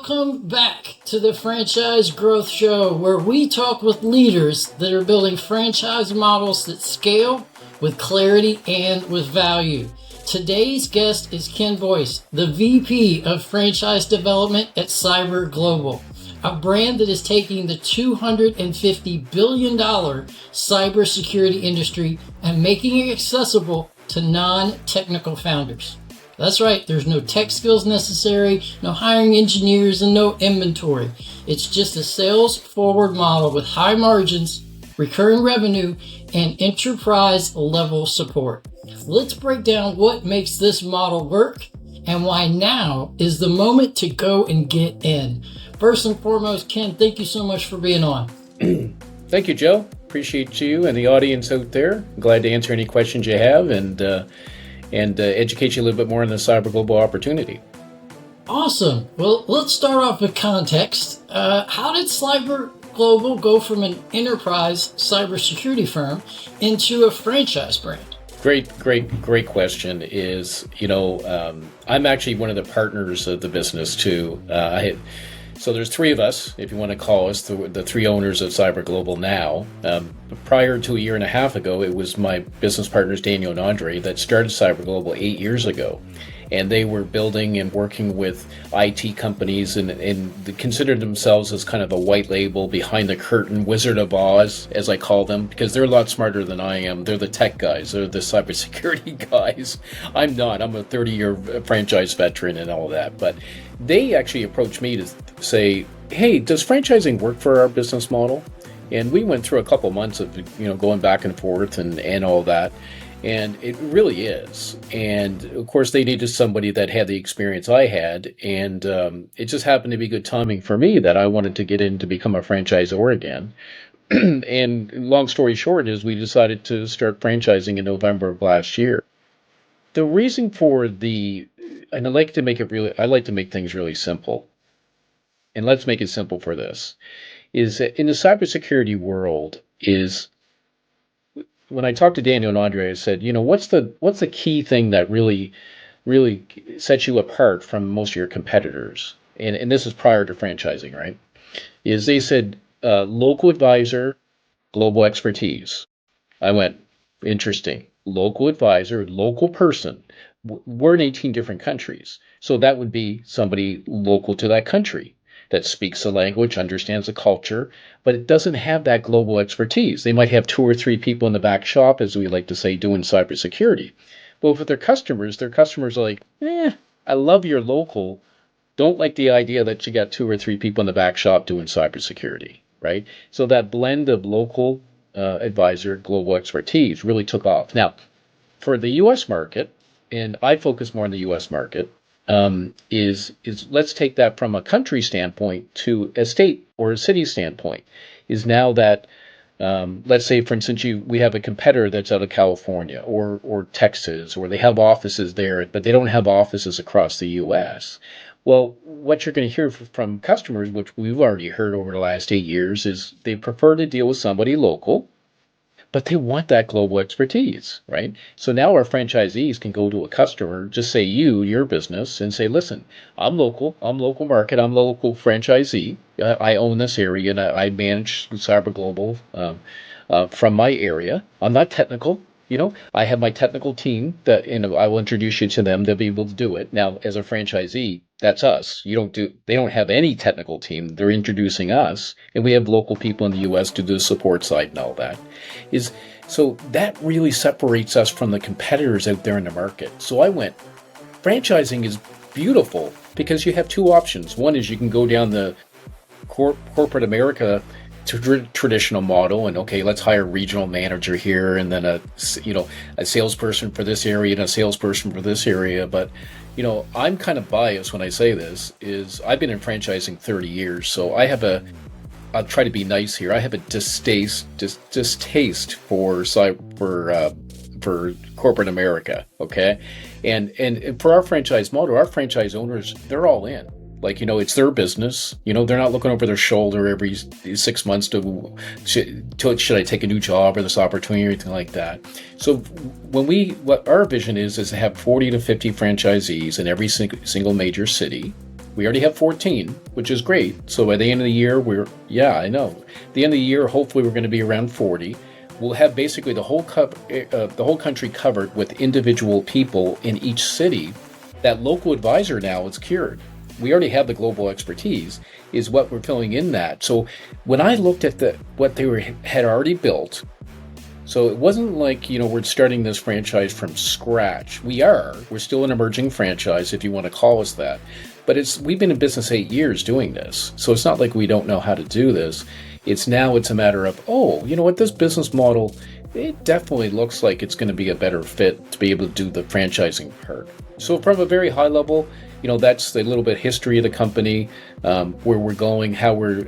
Welcome back to the Franchise Growth Show, where we talk with leaders that are building franchise models that scale with clarity and with value. Today's guest is Ken Boyce, the VP of Franchise Development at CyberGlobal, a brand that is taking the $250 billion cybersecurity industry and making it accessible to non-technical founders. That's right, there's no tech skills necessary, no hiring engineers, and no inventory. It's just a sales-forward model with high margins, recurring revenue, and enterprise-level support. Let's break down what makes this model work and why now is the moment to go and get in. First and foremost, Ken, thank you so much for being on. Thank you, Joe. Appreciate you and the audience out there. Glad to answer any questions you have and educate you a little bit more on the CyberGlobal opportunity. Awesome. Well, let's start off with context. How did CyberGlobal go from an enterprise cybersecurity firm into a franchise brand? Great question. I'm actually one of the partners of the business too. So there's three of us, if you want to call us the three owners of CyberGlobal now. Prior to a year and a half ago, it was my business partners, Daniel and Andre, that started CyberGlobal 8 years ago. And they were building and working with IT companies and they considered themselves as kind of a white label, behind the curtain, Wizard of Oz, as I call them, because they're a lot smarter than I am. They're the tech guys. They're the cybersecurity guys. I'm not. I'm a 30-year franchise veteran and all that. But they actually approached me to say, hey, does franchising work for our business model? And we went through a couple months of going back and forth and all that. And it really is. And of course, they needed somebody that had the experience I had. And it just happened to be good timing for me that I wanted to get in to become a franchisor again. And long story short is we decided to start franchising in November of last year. The reason and I like to make things really simple. And let's make it simple for this, is that in the cybersecurity world is, when I talked to Daniel and Andre, I said, what's the key thing that really sets you apart from most of your competitors? And this is prior to franchising, right? Is they said, local advisor, global expertise. I went, interesting. Local advisor, local person. We're in 18 different countries. So that would be somebody local to that country that speaks the language, understands the culture, but it doesn't have that global expertise. They might have 2 or 3 people in the back shop, as we like to say, doing cybersecurity. But with their customers are like, I love your local. Don't like the idea that you got 2 or 3 people in the back shop doing cybersecurity, right? So that blend of local advisor, global expertise really took off. Now, for the U.S. market, and I focus more on the U.S. market, is let's take that from a country standpoint to a state or a city standpoint. Is now that let's say, for instance, we have a competitor that's out of California or Texas, or they have offices there, but they don't have offices across the U.S. Well, what you're going to hear from customers, which we've already heard over the last 8 years, is they prefer to deal with somebody local, but they want that global expertise, right? So now our franchisees can go to a customer, just say your business, and say, listen, I'm local market, I'm local franchisee. I own this area and I manage CyberGlobal from my area. I'm not technical. I have my technical team that, I will introduce you to them. They'll be able to do it. Now, as a franchisee, that's us. They don't have any technical team. They're introducing us, and we have local people in the U.S. to do the support side and all that. So that really separates us from the competitors out there in the market. So I went, franchising is beautiful because you have 2 options. One is you can go down the corporate America traditional model, and okay, let's hire a regional manager here, and then a salesperson for this area and a salesperson for this area. But I'm kind of biased when I say this. Is I've been in franchising 30 years, so I'll try to be nice here. I have a distaste for corporate America. Okay, and for our franchise model, our franchise owners, they're all in. Like, it's their business. They're not looking over their shoulder every 6 months to should I take a new job or this opportunity or anything like that. So what our vision is to have 40 to 50 franchisees in every single major city We already have 14, which is great. So by the end of the year, I know. The end of the year, hopefully we're going to be around 40. We'll have basically the whole country covered with individual people in each city. That local advisor now is cured. We already have the global expertise, is what we're filling in that. So when I looked at what they had already built, so it wasn't like, we're starting this franchise from scratch. We're still an emerging franchise, if you want to call us that. But we've been in business 8 years doing this. So it's not like we don't know how to do this. It's a matter of, this business model, it definitely looks like it's going to be a better fit to be able to do the franchising part. So from a very high level, that's a little bit history of the company, where we're going, how we're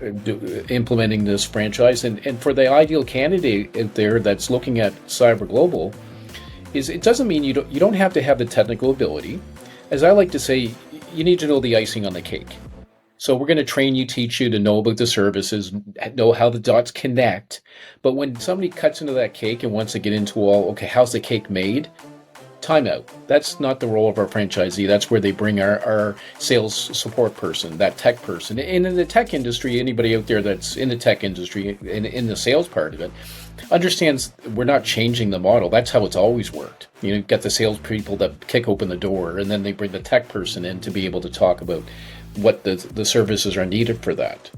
implementing this franchise. And for the ideal candidate out there that's looking at CyberGlobal, it doesn't mean you don't have to have the technical ability. As I like to say, you need to know the icing on the cake. So we're going to teach you to know about the services, know how the dots connect. But when somebody cuts into that cake and wants to get into how's the cake made? Time out. That's not the role of our franchisee. That's where they bring our sales support person, that tech person. And in the tech industry, anybody out there that's in the tech industry, in the sales part of it, understands we're not changing the model. That's how it's always worked. You get the salespeople that kick open the door, and then they bring the tech person in to be able to talk about what the services are needed for that.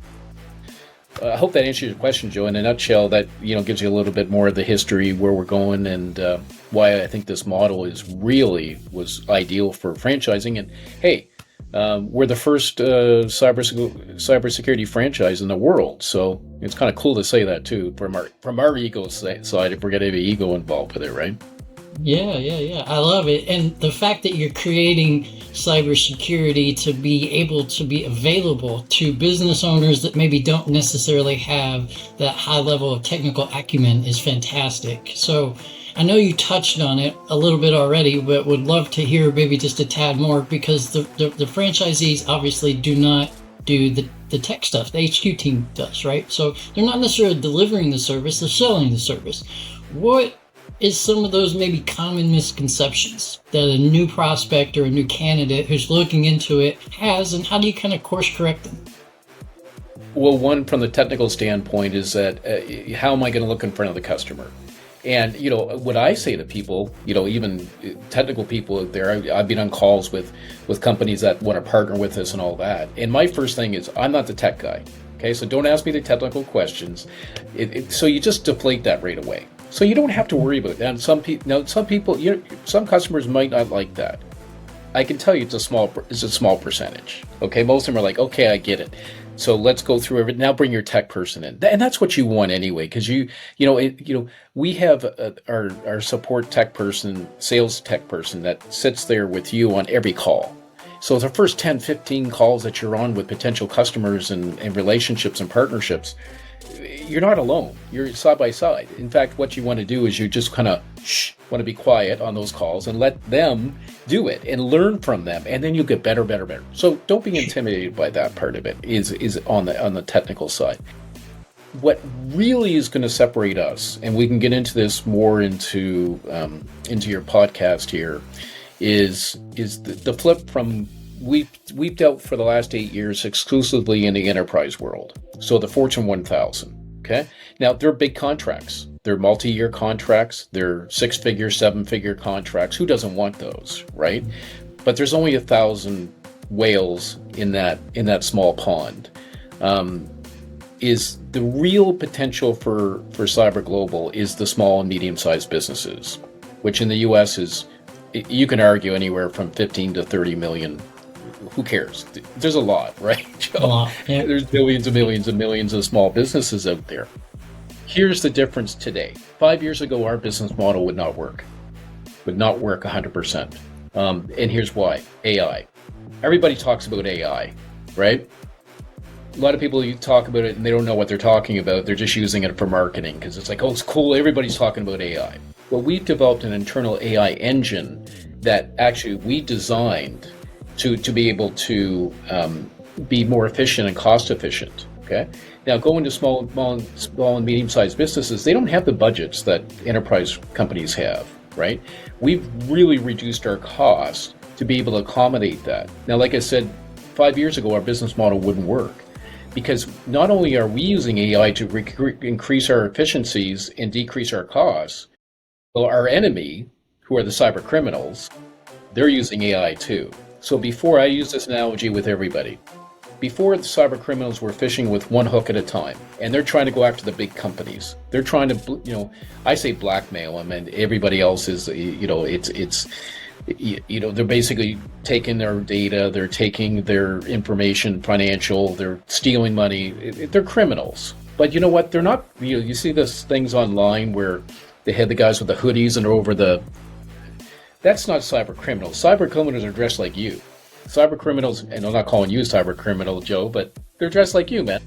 I hope that answers your question, Joe. In a nutshell, that gives you a little bit more of the history, where we're going, and why I think this model was ideal for franchising. And hey, we're the first cybersecurity franchise in the world, so it's kind of cool to say that too from our ego side, if we're getting any ego involved with it, right? Yeah. I love it. And the fact that you're creating cybersecurity to be able to be available to business owners that maybe don't necessarily have that high level of technical acumen is fantastic. So I know you touched on it a little bit already, but would love to hear maybe just a tad more, because the franchisees obviously do not do the tech stuff. The HQ team does, right? So they're not necessarily delivering the service, they're selling the service. What is some of those maybe common misconceptions that a new prospect or a new candidate who's looking into it has, and how do you kind of course correct them? Well, one, from the technical standpoint, is that how am I going to look in front of the customer? And, what I say to people, even technical people out there, I've been on calls with companies that want to partner with us and all that. And my first thing is, I'm not the tech guy. Okay, so don't ask me the technical questions. So you just deflate that right away. So you don't have to worry about that. And some people, some customers might not like that. I can tell you it's a small percentage. Okay, most of them are like, okay, I get it. So let's go through everything. Now bring your tech person in, and that's what you want anyway, because we have our support tech person, sales tech person that sits there with you on every call. So the first 10, 15 calls that you're on with potential customers and relationships and partnerships, you're not alone. You're side by side. In fact, what you want to do is you just kind of want to be quiet on those calls and let them do it and learn from them, and then you'll get better. So don't be intimidated by that part of it. Is on the technical side. What really is going to separate us, and we can get into this more into your podcast here, is the flip from we've dealt for the last 8 years exclusively in the enterprise world. So the Fortune 1000. Okay. Now they're big contracts. They're multi-year contracts. They're 6-figure, 7-figure contracts. Who doesn't want those, right? But there's only 1,000 whales in that small pond. Is the real potential for CyberGlobal is the small and medium-sized businesses, which in the U.S. is, you can argue, anywhere from 15 to 30 million. Who cares? There's a lot, right, Joe? A lot, yeah. There's millions and millions and millions of small businesses out there. Here's the difference today. 5 years ago, our business model would not work 100%. And here's why. AI. Everybody talks about AI, right? A lot of people, you talk about it and they don't know what they're talking about. They're just using it for marketing because it's like, oh, it's cool. Everybody's talking about AI. Well, we've developed an internal AI engine that actually we designed to be able to be more efficient and cost efficient. Okay. Now, going to small and medium-sized businesses, they don't have the budgets that enterprise companies have, right? We've really reduced our costs to be able to accommodate that. Now, like I said, 5 years ago, our business model wouldn't work. Because not only are we using AI to increase our efficiencies and decrease our costs, well, our enemy, who are the cyber criminals, they're using AI too. So before, I use this analogy with everybody. Before, the cyber criminals were fishing with one hook at a time, and they're trying to go after the big companies. They're trying to, I say blackmail them, and everybody else is, they're basically taking their data, they're taking their information, financial, they're stealing money. They're criminals. But you know what? They're not, you see those things online where they had the guys with the hoodies and over the, that's not cyber criminals. Cyber criminals are dressed like you. Cyber criminals, and I'm not calling you cyber criminal, Joe, but they're dressed like you, man.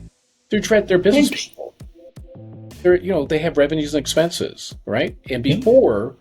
They're business people. They have revenues and expenses, right? And before,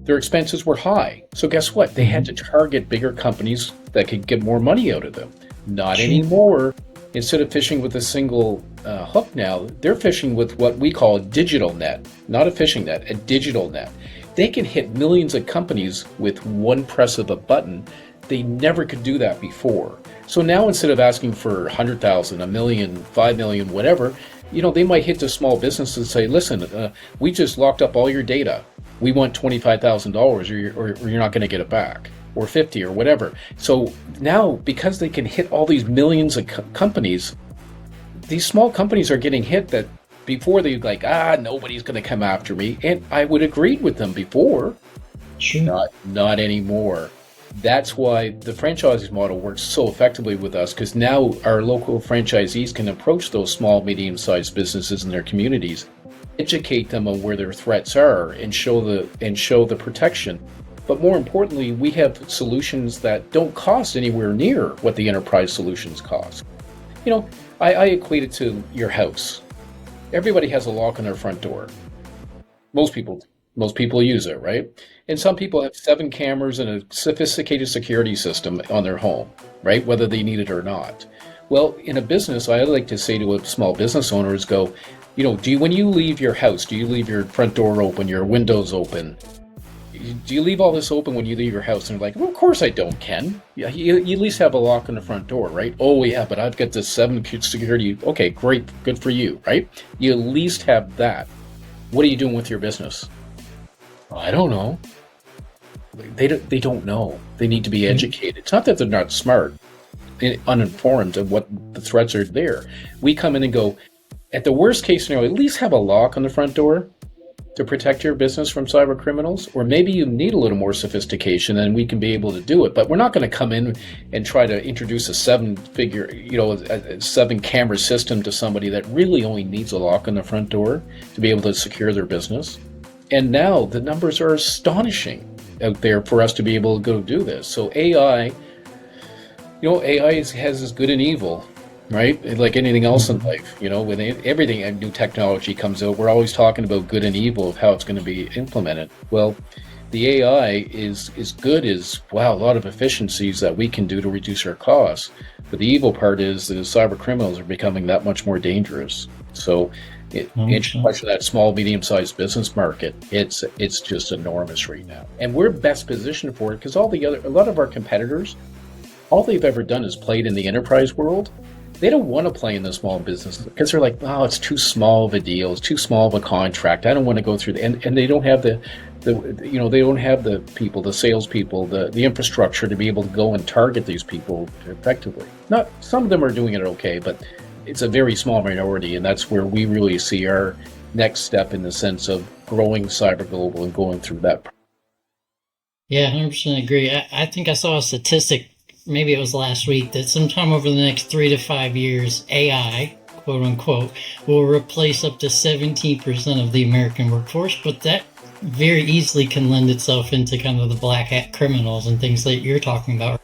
their expenses were high. So guess what? They had to target bigger companies that could get more money out of them. Not anymore. Instead of fishing with a single hook now, they're fishing with what we call a digital net, not a fishing net, a digital net. They can hit millions of companies with one press of a button. They never could do that before. So now instead of asking for 100,000, a million, 5 million, whatever, they might hit the small business and say, listen, we just locked up all your data. We want $25,000 or you're not going to get it back, or 50 or whatever. So now, because they can hit all these millions of companies, these small companies are getting hit that before they like, nobody's going to come after me. And I would agree with them before. Sure. Not anymore. That's why the franchise model works so effectively with us, because now our local franchisees can approach those small, medium-sized businesses in their communities, educate them on where their threats are, and show the protection. But more importantly, we have solutions that don't cost anywhere near what the enterprise solutions cost. I equate it to your house. Everybody has a lock on their front door. Most people use it, right? And some people have 7 cameras and a sophisticated security system on their home, right? Whether they need it or not. Well, in a business, I like to say to a small business owner is go, when you leave your house, do you leave your front door open, your windows open? Do you leave all this open when you leave your house? And they're like, well, of course I don't, Ken. Yeah, you at least have a lock on the front door, right? Oh, yeah, but I've got this 7 security. Okay, great. Good for you, right? You at least have that. What are you doing with your business? I don't know. They don't know. They need to be educated. It's not that they're not smart, uninformed of what the threats are there. We come in and go, at the worst case scenario, at least have a lock on the front door to protect your business from cyber criminals, or maybe you need a little more sophistication and we can be able to do it. But we're not going to come in and try to introduce a 7 camera system to somebody that really only needs a lock on the front door to be able to secure their business. And now the numbers are astonishing out there for us to be able to go do this. So AI has its good and evil, right? Like anything else in life, when everything, new technology comes out, we're always talking about good and evil of how it's going to be implemented. Well, the AI is good as, wow, a lot of efficiencies that we can do to reduce our costs. But the evil part is that cyber criminals are becoming that much more dangerous. So it's much of that small, medium-sized business market. It's just enormous right now. And we're best positioned for it because a lot of our competitors, all they've ever done is played in the enterprise world. They don't want to play in the small business because they're like, oh, it's too small of a deal. It's too small of a contract. I don't want to go through and they don't have they don't have the people, the salespeople, the infrastructure to be able to go and target these people effectively. Not some of them are doing it okay, but it's a very small minority, and that's where we really see our next step in the sense of growing CyberGlobal and going through that. Yeah, 100% agree. I think I saw a statistic, maybe it was last week, that sometime over the next 3 to 5 years, AI, quote unquote, will replace up to 17% of the American workforce, but that very easily can lend itself into kind of the black hat criminals and things that you're talking about.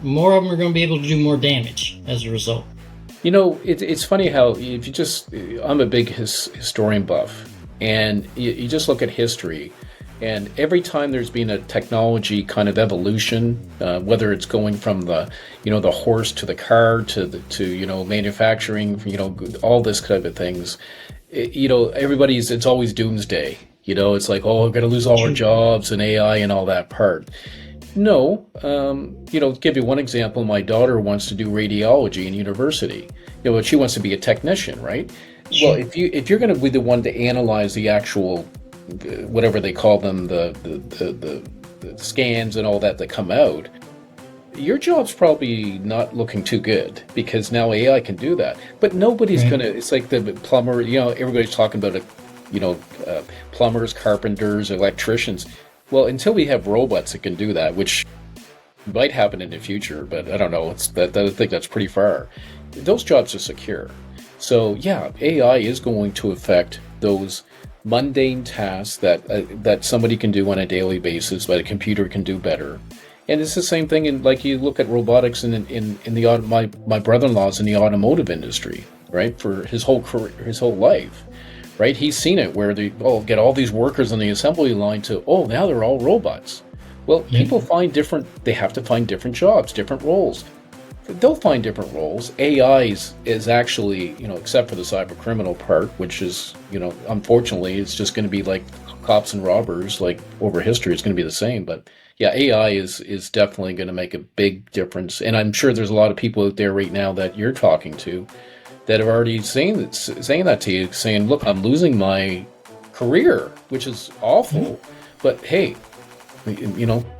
More of them are going to be able to do more damage as a result. It's funny how if you just, I'm a big historian buff, and you just look at history, and every time there's been a technology kind of evolution, whether it's going from the horse to the car to manufacturing, all this kind of things, it's always doomsday. It's like, oh, we're going to lose all our jobs and AI and all that part. No, give you one example. My daughter wants to do radiology in university. She wants to be a technician, right? Well, if you're going to be the one to analyze the actual, whatever they call them, the scans and all that come out, your job's probably not looking too good because now AI can do that. But nobody's going to. It's like the plumber. Everybody's talking about plumbers, carpenters, electricians. Well, until we have robots that can do that, which might happen in the future, but I don't know. I think that's pretty far. Those jobs are secure. So yeah, AI is going to affect those mundane tasks that somebody can do on a daily basis, but a computer can do better. And it's the same thing in, like, you look at robotics in the my brother-in-law's in the automotive industry, right? For his whole career, his whole life. Right, he's seen it where they get all these workers on the assembly line to now they're all robots. Well, people they have to find different jobs, different roles. They'll find different roles. AI is actually, except for the cyber criminal part, which is, unfortunately, it's just going to be like cops and robbers, like over history, it's going to be the same. But yeah, AI is definitely going to make a big difference. And I'm sure there's a lot of people out there right now that you're talking to that are already saying that to you, saying, look, I'm losing my career, which is awful, but hey,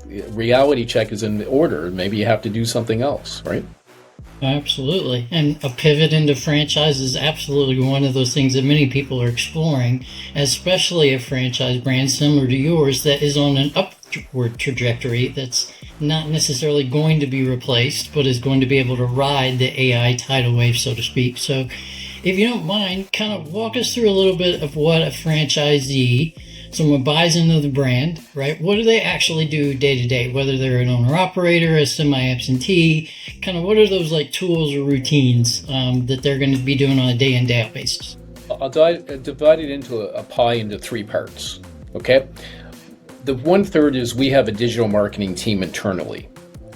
reality check is in order. Maybe you have to do something else, right? Absolutely. And a pivot into franchise is absolutely one of those things that many people are exploring, especially a franchise brand similar to yours that is on an upward trajectory that's not necessarily going to be replaced, but is going to be able to ride the AI tidal wave, so to speak. So if you don't mind, kind of walk us through a little bit of what a franchisee, someone buys into the brand, right? What do they actually do day to day, whether they're an owner operator, a semi-absentee, kind of what are those like tools or routines that they're going to be doing on a day in, day out basis? I'll divide it into a pie into three parts, okay? The 1/3 is we have a digital marketing team internally.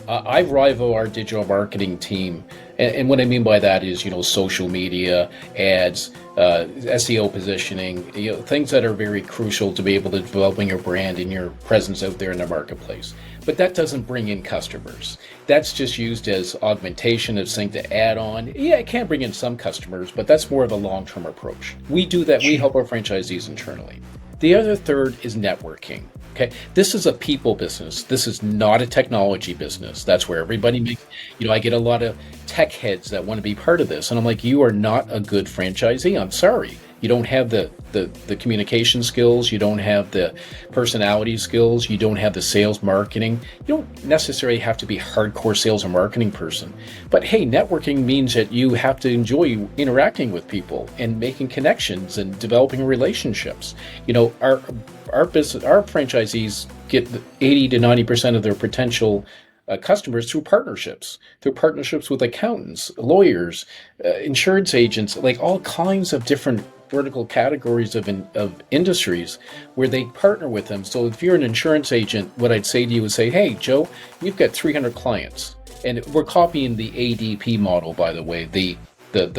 I rival our digital marketing team, and what I mean by that is, social media, ads, SEO positioning, things that are very crucial to be able to developing your brand and your presence out there in the marketplace. But that doesn't bring in customers. That's just used as augmentation, as something to add on. Yeah, it can bring in some customers, but that's more of a long-term approach. We do that. We help our franchisees internally. The other third is networking. Okay, this is a people business. This is not a technology business. That's where everybody makes, I get a lot of tech heads that want to be part of this. And I'm like, you are not a good franchisee. I'm sorry. You don't have the communication skills. You don't have the personality skills. You don't have the sales marketing. You don't necessarily have to be a hardcore sales or marketing person. But hey, networking means that you have to enjoy interacting with people and making connections and developing relationships. Our franchisees get 80 to 90% of their potential customers through partnerships with accountants, lawyers, insurance agents, like all kinds of different vertical categories of industries where they partner with them. So if you're an insurance agent, what I'd say to you is say, hey, Joe, you've got 300 clients. And we're copying the ADP model, by the way, the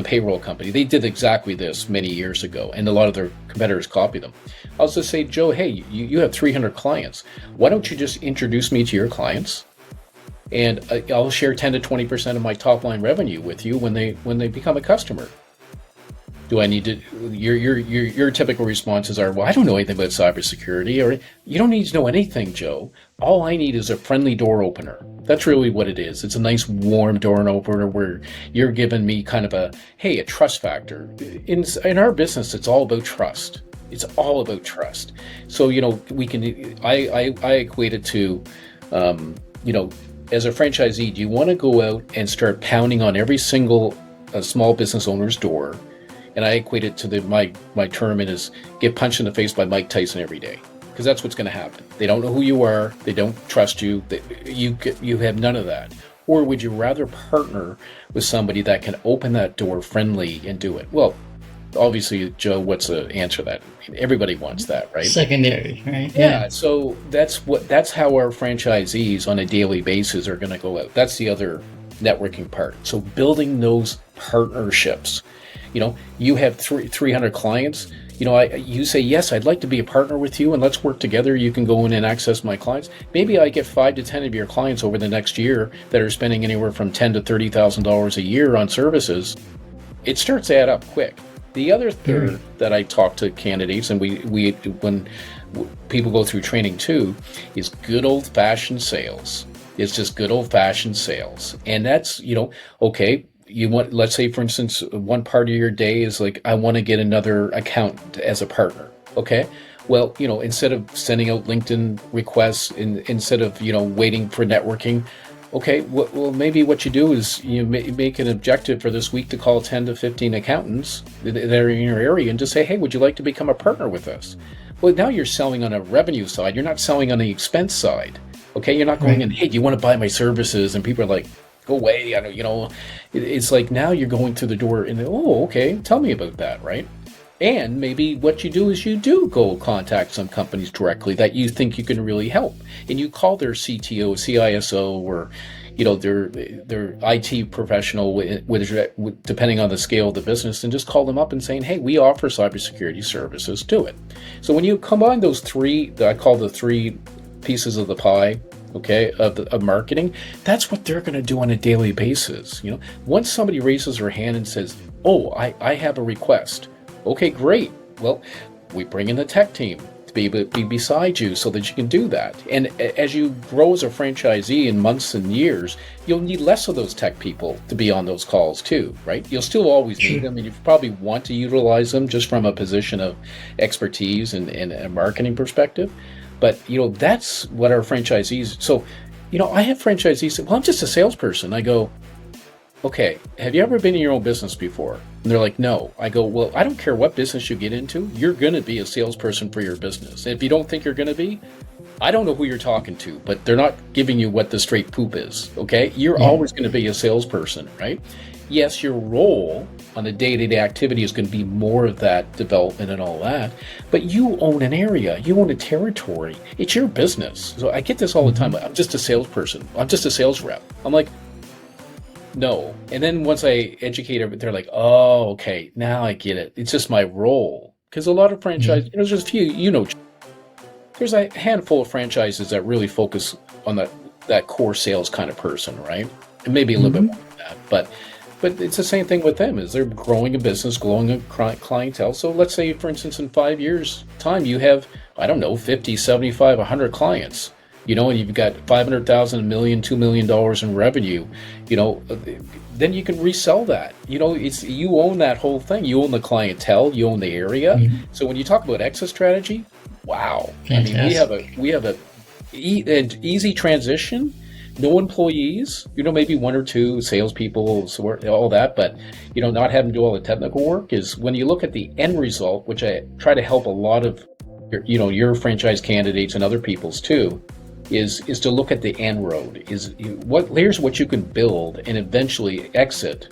payroll company. They did exactly this many years ago, and a lot of their competitors copy them. I'll just say, Joe, hey, you have 300 clients. Why don't you just introduce me to your clients? And I'll share 10 to 20% of my top line revenue with you when they become a customer. Do I need to? Your typical responses are, well, I don't know anything about cybersecurity, or you don't need to know anything, Joe. All I need is a friendly door opener. That's really what it is. It's a nice warm door opener where you're giving me kind of a trust factor. In our business, it's all about trust. It's all about trust. So we can. I equate it to, as a franchisee, do you want to go out and start pounding on every single small business owner's door? And I equate it to my term is get punched in the face by Mike Tyson every day, because that's what's going to happen. They don't know who you are. They don't trust you. You have none of that. Or would you rather partner with somebody that can open that door friendly and do it? Well, obviously, Joe, what's the answer to that? Everybody wants that, right? Secondary, right? Yeah. So that's how our franchisees on a daily basis are going to go out. That's the other networking part. So building those partnerships. You have 300 clients. you say, yes, I'd like to be a partner with you and let's work together. You can go in and access my clients. Maybe I get 5 to 10 of your clients over the next year that are spending anywhere from $10,000 to $30,000 a year on services. It starts to add up quick. The other third that I talk to candidates, and we when people go through training too, is good old-fashioned sales. It's just good old-fashioned sales. And that's, okay, let's say, for instance, one part of your day is like, I want to get another account as a partner. Okay. Well, instead of sending out LinkedIn requests, instead of, waiting for networking, okay, well, maybe what you do is you make an objective for this week to call 10 to 15 accountants that are in your area and just say, hey, would you like to become a partner with us? Well, now you're selling on a revenue side. You're not selling on the expense side. Okay. You're not going in, hey, do you want to buy my services? And people are like, go away. I don't, it's like now you're going through the door and, oh, okay, tell me about that, right? And maybe what you do is you do go contact some companies directly that you think you can really help. And you call their CTO, CISO, or, their IT professional, depending on the scale of the business, and just call them up and saying, hey, we offer cybersecurity services, do it. So when you combine those three, I call the three pieces of the pie, okay, of marketing, that's what they're going to do on a daily basis. Once somebody raises their hand and says, oh, I have a request. Okay, great. Well, we bring in the tech team to be beside you so that you can do that. And as you grow as a franchisee in months and years, you'll need less of those tech people to be on those calls too, right? You'll still always need them, and you probably want to utilize them just from a position of expertise and a marketing perspective. But, that's what our franchisees, so, I have franchisees say, well, I'm just a salesperson. I go, okay, have you ever been in your own business before? And they're like, no. I go, well, I don't care what business you get into, you're going to be a salesperson for your business. And if you don't think you're going to be, I don't know who you're talking to, but they're not giving you what the straight poop is, okay? You're always going to be a salesperson, right? Yes, your role on a day-to-day activity is going to be more of that development and all that, but you own an area, you own a territory. It's your business. So I get this all the time. I'm just a salesperson. I'm just a sales rep. I'm like, no. And then once I educate everybody, they're like, oh, okay, now I get it. It's just my role. Because a lot of franchise, there's a few, there's a handful of franchises that really focus on that core sales kind of person, right? And maybe a little bit more than that. But it's the same thing with them, is they're growing a business, growing a clientele. So let's say, for instance, in 5 years' time, you have, 50, 75, 100 clients. And you've got 500,000, $1 million, $2 million in revenue, then you can resell that. You own that whole thing. You own the clientele, you own the area. So when you talk about exit strategy, wow. Fantastic. I mean, we have an easy transition, no employees, maybe one or two salespeople, all that, but, not having to do all the technical work is when you look at the end result, which I try to help a lot of your franchise candidates and other people's too, is to look at the end road. Here's what you can build and eventually exit,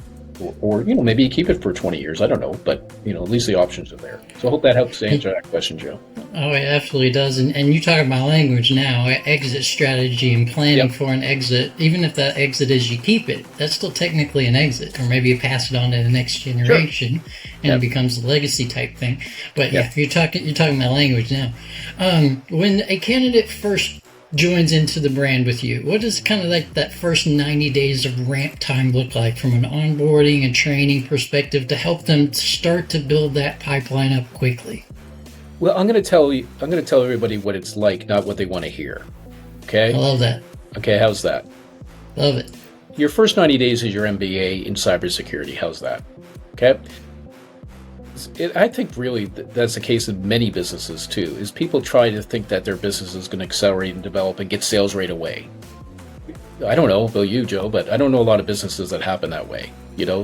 or maybe you keep it for 20 years. I don't know, but at least the options are there. So I hope that helps to answer that question, Joe. Oh, it absolutely does. And you talk my language now. Exit strategy and planning for an exit. Even if that exit is you keep it, that's still technically an exit, or maybe you pass it on to the next generation, and it becomes a legacy type thing. But you're talking my language now. When a candidate first joins into the brand with you, what does kind of like that first 90 days of ramp time look like from an onboarding and training perspective to help them start to build that pipeline up quickly? Well, I'm going to tell everybody what it's like, not what they want to hear. Okay? I love that. Okay, how's that? Love it. Your first 90 days is your MBA in cybersecurity. How's that? Okay? I think really that's the case in many businesses too, is people try to think that their business is going to accelerate and develop and get sales right away. I don't know about you, Joe, but I don't know a lot of businesses that happen that way,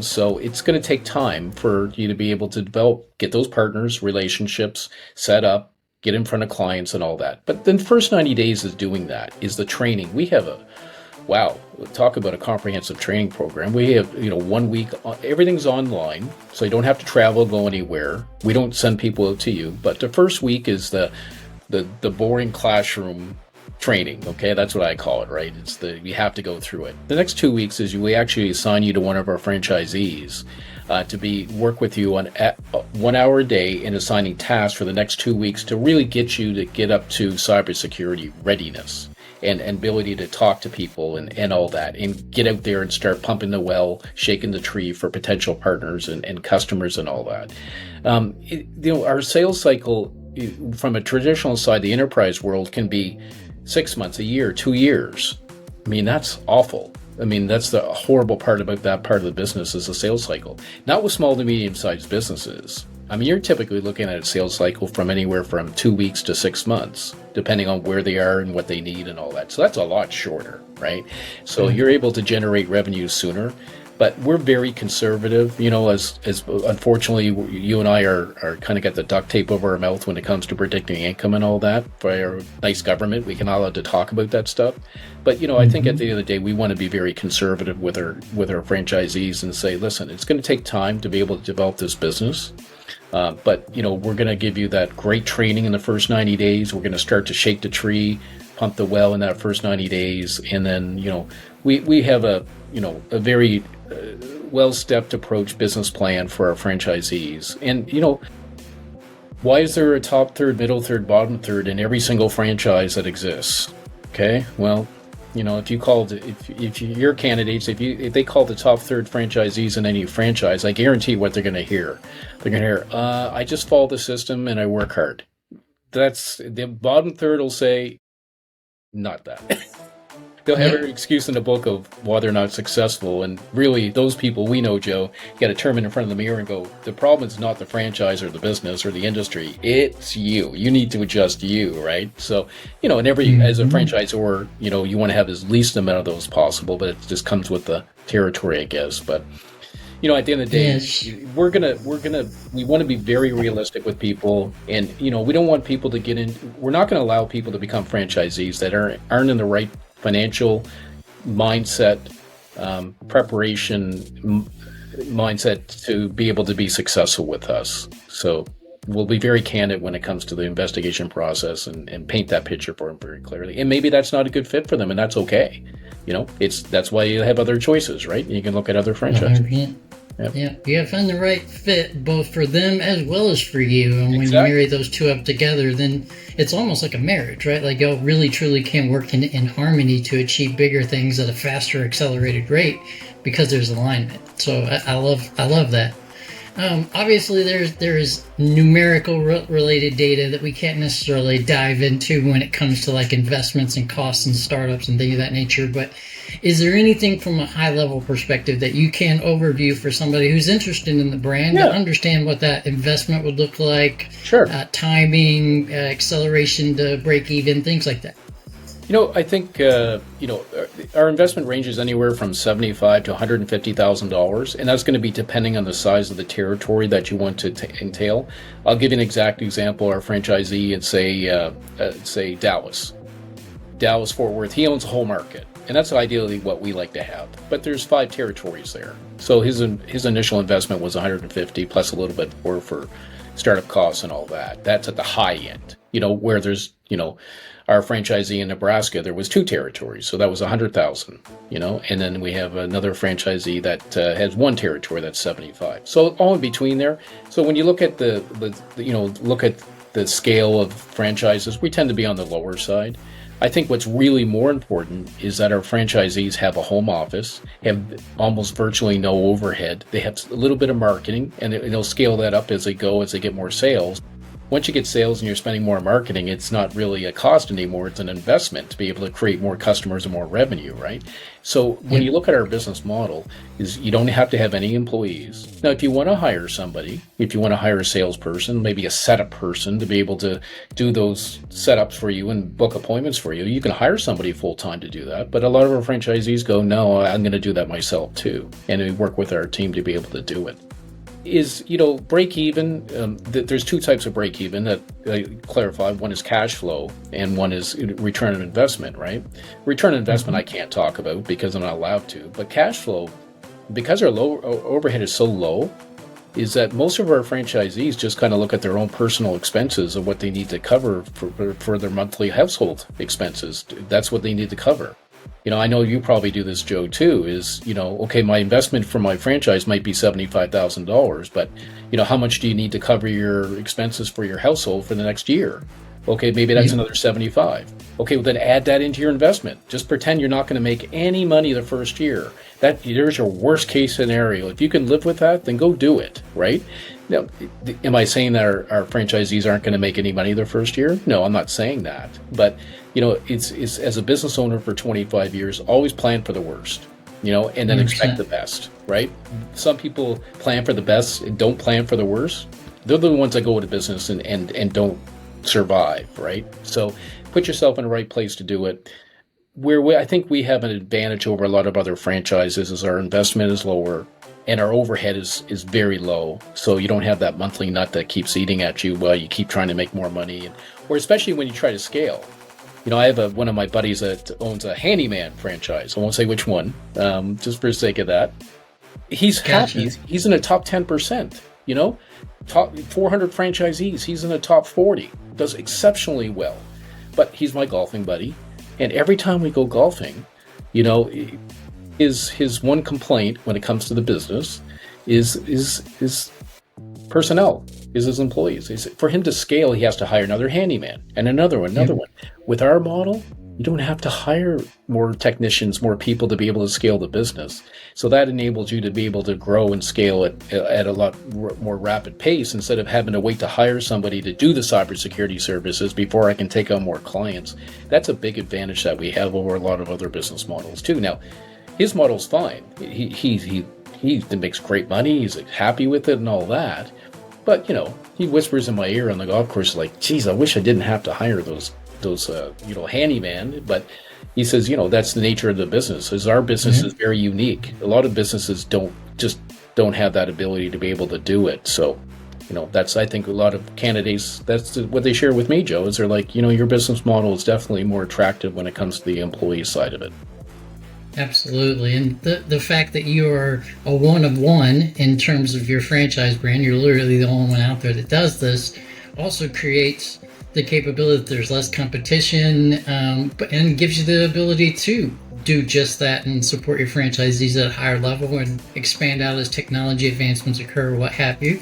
so it's going to take time for you to be able to get those partners, relationships set up, get in front of clients and all that. But then the first 90 days is doing that, is the training. We have talk about a comprehensive training program. We have, 1 week, everything's online, so you don't have to travel, go anywhere. We don't send people out to you, but the first week is the boring classroom training. Okay, that's what I call it, right? You have to go through it. The next 2 weeks is we actually assign you to one of our franchisees to work with you on 1 hour a day in assigning tasks for the next 2 weeks to really get you to get up to cybersecurity readiness and ability to talk to people and all that, and get out there and start pumping the well, shaking the tree for potential partners and customers and all that. Our sales cycle from a traditional side, the enterprise world, can be 6 months, a year, 2 years. I mean, that's awful. I mean, that's the horrible part about that part of the business, is the sales cycle. Not with small to medium-sized businesses. I mean, you're typically looking at a sales cycle from anywhere from 2 weeks to 6 months, depending on where they are and what they need and all that. So that's a lot shorter, right? So you're able to generate revenue sooner. But we're very conservative, as unfortunately you and I are kind of got the duct tape over our mouth when it comes to predicting income and all that. For our nice government, we can not allowed to talk about that stuff. But I think at the end of the day, we want to be very conservative with our franchisees and say, listen, it's going to take time to be able to develop this business. But we're going to give you that great training in the first 90 days. We're going to start to shake the tree, pump the well in that first 90 days, and then we have a very well-stepped approach business plan for our franchisees. And why is there a top third, middle third, bottom third in every single franchise that exists? Okay, well, if your candidates, if they call the top third franchisees in any franchise, I guarantee what they're going to hear. They're going to hear, I just follow the system and I work hard. That's the bottom third will say, not that. They'll have an excuse in the book of why they're not successful. And really, those people, we know, Joe, you got to turn in front of the mirror and go, the problem is not the franchise or the business or the industry. It's you. You need to adjust you, right? So, as a franchisor, you want to have as least amount of those possible, but it just comes with the territory, I guess. But, at the end of the day, we want to be very realistic with people. And, we don't want people to get in. We're not going to allow people to become franchisees that aren't in the right financial mindset, preparation mindset to be able to be successful with us. So we'll be very candid when it comes to the investigation process and paint that picture for them very clearly. And maybe that's not a good fit for them, and that's okay. That's why you have other choices, right? You can look at other franchises. Yep. Yeah, you have to find the right fit both for them as well as for you. And when you marry those two up together, then it's almost like a marriage, right? Like y'all really truly can work in harmony to achieve bigger things at a faster, accelerated rate because there's alignment. So I love that. Obviously, there is numerical related data that we can't necessarily dive into when it comes to like investments and costs and startups and things of that nature. But is there anything from a high level perspective that you can overview for somebody who's interested in the brand to understand what that investment would look like? Sure. Timing, acceleration to break even, things like that. I think our investment ranges anywhere from $75,000 to $150,000, and that's going to be depending on the size of the territory that you want to entail. I'll give you an exact example. Our franchisee in say Dallas Fort Worth, he owns a whole market, and that's ideally what we like to have. But there's 5 territories there, so his initial investment was $150,000 plus a little bit more for startup costs and all that. That's at the high end. Where there's our franchisee in Nebraska, there was 2 territories, so that was $100,000, and then we have another franchisee that has 1 territory that's $75,000. So all in between there. So when you look at look at the scale of franchises, we tend to be on the lower side. I think what's really more important is that our franchisees have a home office, have almost virtually no overhead. They have a little bit of marketing, and they'll scale that up as they go, as they get more sales. Once you get sales and you're spending more on marketing, it's not really a cost anymore. It's an investment to be able to create more customers and more revenue, right? So when you look at our business model, is you don't have to have any employees. Now, if you want to hire somebody, if you want to hire a salesperson, maybe a setup person to be able to do those setups for you and book appointments for you, you can hire somebody full-time to do that. But a lot of our franchisees go, no, I'm going to do that myself too. And we work with our team to be able to do it. Is, break even, there's 2 types of break even that I clarified. One is cash flow and one is return on investment, right? Return on investment I can't talk about because I'm not allowed to. But cash flow, because our overhead is so low, is that most of our franchisees just kind of look at their own personal expenses of what they need to cover for their monthly household expenses. That's what they need to cover. I know you probably do this, Joe, too, is, okay, my investment for my franchise might be $75,000, but, how much do you need to cover your expenses for your household for the next year? Okay, maybe that's another 75. Okay, well then add that into your investment. Just pretend you're not going to make any money the first year. There's your worst case scenario. If you can live with that, then go do it, right? Now, am I saying that our franchisees aren't going to make any money their first year? No, I'm not saying that. But, it's as a business owner for 25 years, always plan for the worst, and then 100%. Expect the best, right? Some people plan for the best and don't plan for the worst. They're the ones that go into business and don't survive, right? So put yourself in the right place to do it. I think we have an advantage over a lot of other franchises is our investment is lower and our overhead is very low. So you don't have that monthly nut that keeps eating at you while you keep trying to make more money, or especially when you try to scale. I have one of my buddies that owns a handyman franchise. I won't say which one, just for the sake of that. He's happy. He's in the top 10%, top 400 franchisees. He's in the top 40, does exceptionally well. But he's my golfing buddy. And every time we go golfing, his one complaint when it comes to the business is personnel, is his employees. For him to scale, he has to hire another handyman and another one. With our model, you don't have to hire more technicians, more people to be able to scale the business. So that enables you to be able to grow and scale at a lot more rapid pace instead of having to wait to hire somebody to do the cybersecurity services before I can take on more clients. That's a big advantage that we have over a lot of other business models too. Now, his model's fine. He makes great money. He's happy with it and all that. But, he whispers in my ear on the golf course like, geez, I wish I didn't have to hire those handyman. But he says, that's the nature of the business. As our business is very unique. A lot of businesses don't have that ability to be able to do it. So, that's, I think a lot of candidates, that's what they share with me, Joe, is they're like, your business model is definitely more attractive when it comes to the employee side of it. Absolutely. And the fact that you are a one of one in terms of your franchise brand, you're literally the only one out there that does this, also creates the capability that there's less competition, and gives you the ability to do just that and support your franchisees at a higher level and expand out as technology advancements occur, what have you.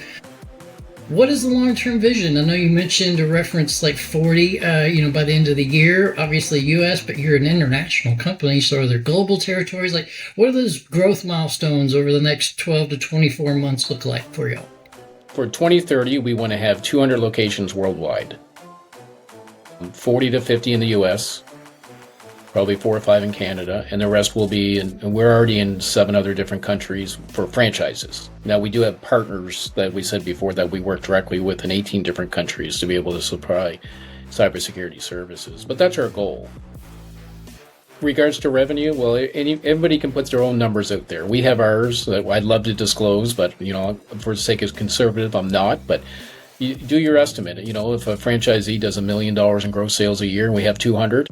What is the long-term vision? I know you mentioned a reference like 40, by the end of the year, obviously US, but you're an international company. So are there global territories? Like, what do those growth milestones over the next 12 to 24 months look like for y'all? For 2030, we want to have 200 locations worldwide, 40 to 50 in the US, probably 4 or 5 in Canada, and the rest will be and we're already in 7 other different countries for franchises. Now, we do have partners that we said before that we work directly with in 18 different countries to be able to supply cybersecurity services, but that's our goal. Regards to revenue, well, everybody can put their own numbers out there. We have ours that I'd love to disclose, but, for the sake of conservative, I'm not, but you do your estimate. If a franchisee does $1 million in gross sales a year and we have 200,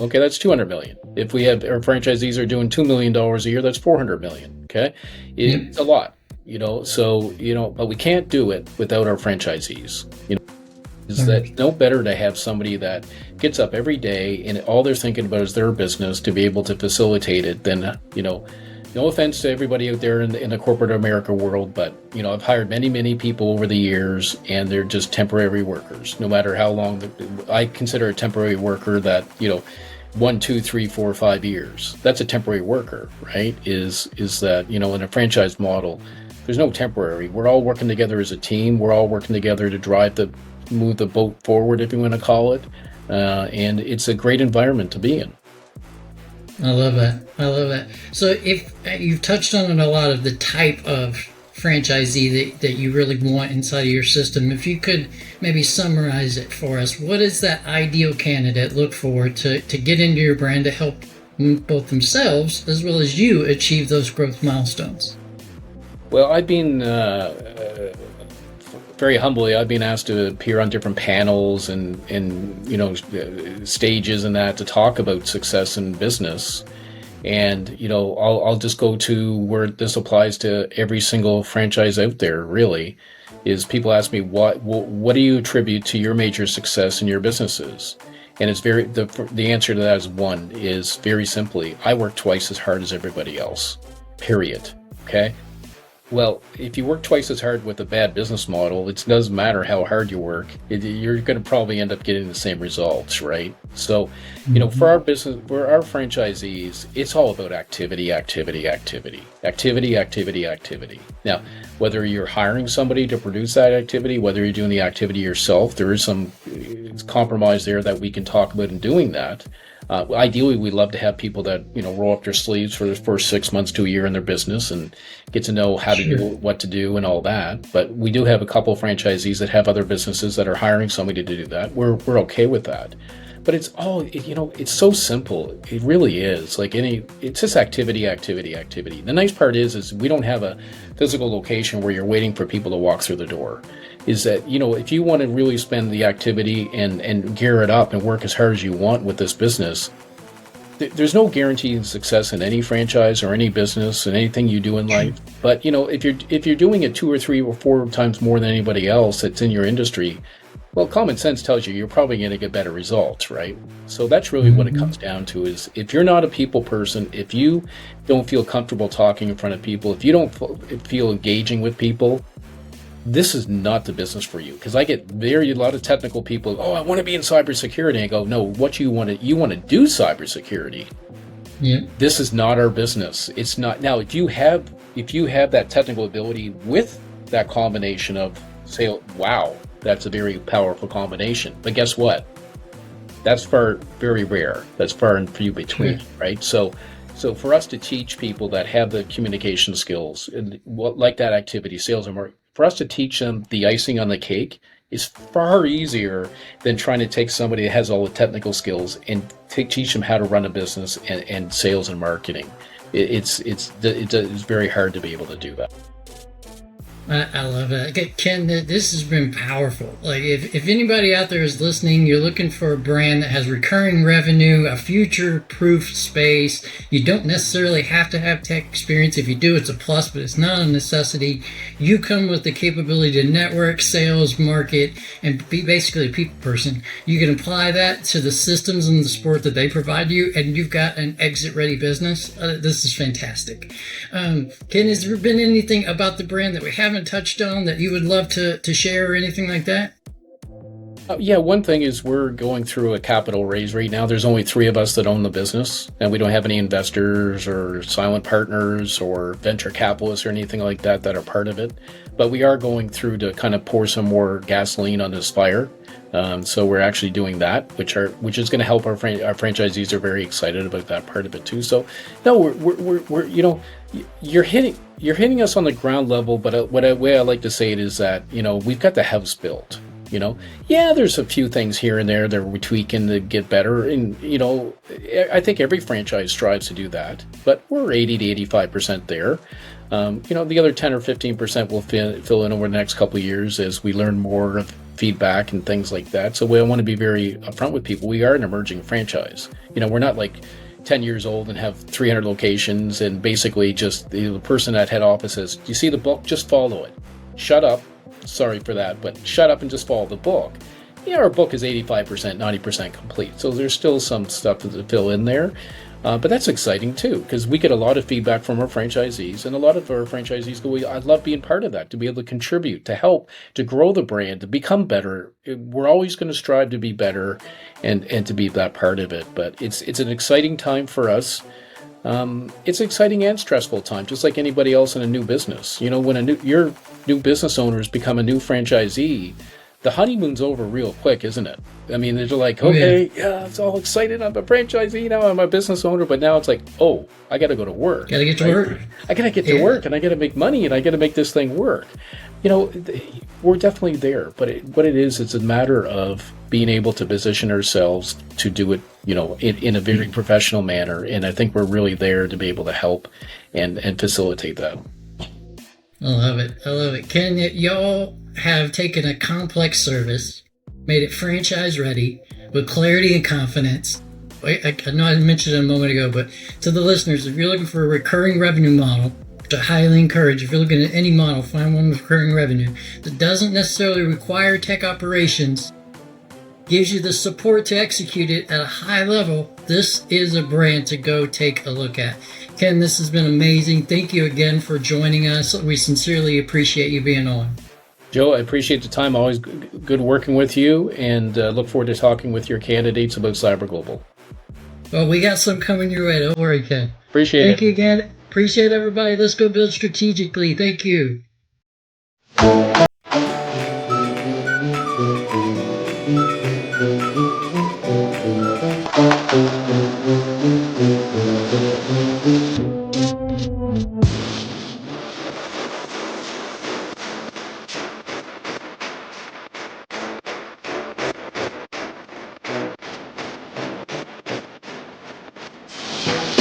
okay, that's 200 million. If we have our franchisees are doing $2 million a year, that's 400 million. Okay, it's a lot, but we can't do it without our franchisees. Is that no better to have somebody that gets up every day and all they're thinking about is their business to be able to facilitate it than, no offense to everybody out there in the corporate America world, but, I've hired many people over the years and they're just temporary workers. No matter how long, I consider a temporary worker that, 1, 2, 3, 4, 5 years. That's a temporary worker, right? Is that, in a franchise model, there's no temporary. We're all working together as a team. We're all working together to move the boat forward, if you want to call it. And it's a great environment to be in. I love that. So if you've touched on it a lot of the type of franchisee that you really want inside of your system, if you could maybe summarize it for us, what does that ideal candidate look for to get into your brand to help both themselves as well as you achieve those growth milestones? Well, I've been very humbly, I've been asked to appear on different panels and stages and that to talk about success in business. And, I'll just go to where this applies to every single franchise out there, really, is people ask me, what do you attribute to your major success in your businesses? And it's the answer to that is very simply, I work twice as hard as everybody else, period. Okay. Well, if you work twice as hard with a bad business model, it doesn't matter how hard you work. You're going to probably end up getting the same results, right? So, for our business, for our franchisees, it's all about activity. Now, whether you're hiring somebody to produce that activity, whether you're doing the activity yourself, there is some compromise there that we can talk about in doing that. Ideally, we love to have people that, roll up their sleeves for the first 6 months to a year in their business and get to know how to do what to do and all that. But we do have a couple of franchisees that have other businesses that are hiring somebody to do that. We're okay with that. But it's all, it's so simple. It really is. It's just activity. The nice part is we don't have a physical location where you're waiting for people to walk through the door. Is that, if you want to really spend the activity and gear it up and work as hard as you want with this business, there's no guaranteed success in any franchise or any business and anything you do in life. But, if you're doing it 2 or 3 or 4 times more than anybody else that's in your industry, well, common sense tells you you're probably going to get better results, right? So that's really what it comes down to is if you're not a people person, if you don't feel comfortable talking in front of people, if you don't feel engaging with people, this is not the business for you. Because I get a lot of technical people, I want to be in cybersecurity. I go, no, what you want to do cybersecurity. Yeah. This is not our business. It's not. Now, if you have that technical ability with that combination of say, wow, that's a very powerful combination. But guess what? That's very rare. That's far and few between, right? So for us to teach people that have the communication skills and like that activity, sales and marketing, for us to teach them the icing on the cake is far easier than trying to take somebody that has all the technical skills and teach them how to run a business and sales and marketing. It's very hard to be able to do that. I love it. Ken, this has been powerful. Like if anybody out there is listening, you're looking for a brand that has recurring revenue, a future-proof space. You don't necessarily have to have tech experience. If you do, it's a plus, but it's not a necessity. You come with the capability to network, sales, market, and be basically a people person. You can apply that to the systems and the support that they provide you, and you've got an exit-ready business. This is fantastic. Ken, has there been anything about the brand that we haven't touched on that you would love to share or anything like that? Yeah, one thing is we're going through a capital raise right now. There's only 3 of us that own the business, and we don't have any investors or silent partners or venture capitalists or anything like that are part of it. But we are going through to kind of pour some more gasoline on this fire. So we're actually doing that, which is going to help our franchisees are very excited about that part of it too. So no, we're you're hitting us on the ground level, but the way I like to say it is that we've got the house built. Yeah, there's a few things here and there that we're tweaking to get better, and I think every franchise strives to do that. But we're 80 to 85% there. The other 10 or 15% will fill in over the next couple of years as we learn more of feedback and things like that. So I want to be very upfront with people. We are an emerging franchise. We're not like 10 years old and have 300 locations and basically just the person at head office says, "Do you see the book? Just follow it. Shut up." Sorry for that, but shut up and just follow the book. Our book is 85%, 90% complete. So there's still some stuff to fill in there. But that's exciting too, because we get a lot of feedback from our franchisees, and a lot of our franchisees go, I love being part of that, to be able to contribute, to help, to grow the brand, to become better. We're always going to strive to be better and to be that part of it. But it's an exciting time for us. It's an exciting and stressful time, just like anybody else in a new business. When your new business owners become a new franchisee, the honeymoon's over real quick, isn't it? I mean, they're like, okay, yeah, it's all excited. I'm a franchisee now. I'm a business owner. But now it's like, oh, I got to go to work. Got to get to work. I got to get to work, and I got to make money, and I got to make this thing work. We're definitely there. But what it is, it's a matter of being able to position ourselves to do it, in a very professional manner. And I think we're really there to be able to help and facilitate that. I love it. Ken, y'all have taken a complex service, made it franchise ready with clarity and confidence, I know I mentioned it a moment ago, but to the listeners, if you're looking for a recurring revenue model, which I highly encourage, if you're looking at any model, find one with recurring revenue that doesn't necessarily require tech operations, gives you the support to execute it at a high level. This is a brand to go take a look at. Ken, this has been amazing. Thank you again for joining us. We sincerely appreciate you being on. Joe, I appreciate the time. Always good working with you, and look forward to talking with your candidates about CyberGlobal. Well, we got some coming your way. Don't worry, Ken. Appreciate it. Thank you again. Appreciate everybody. Let's go build strategically. Thank you.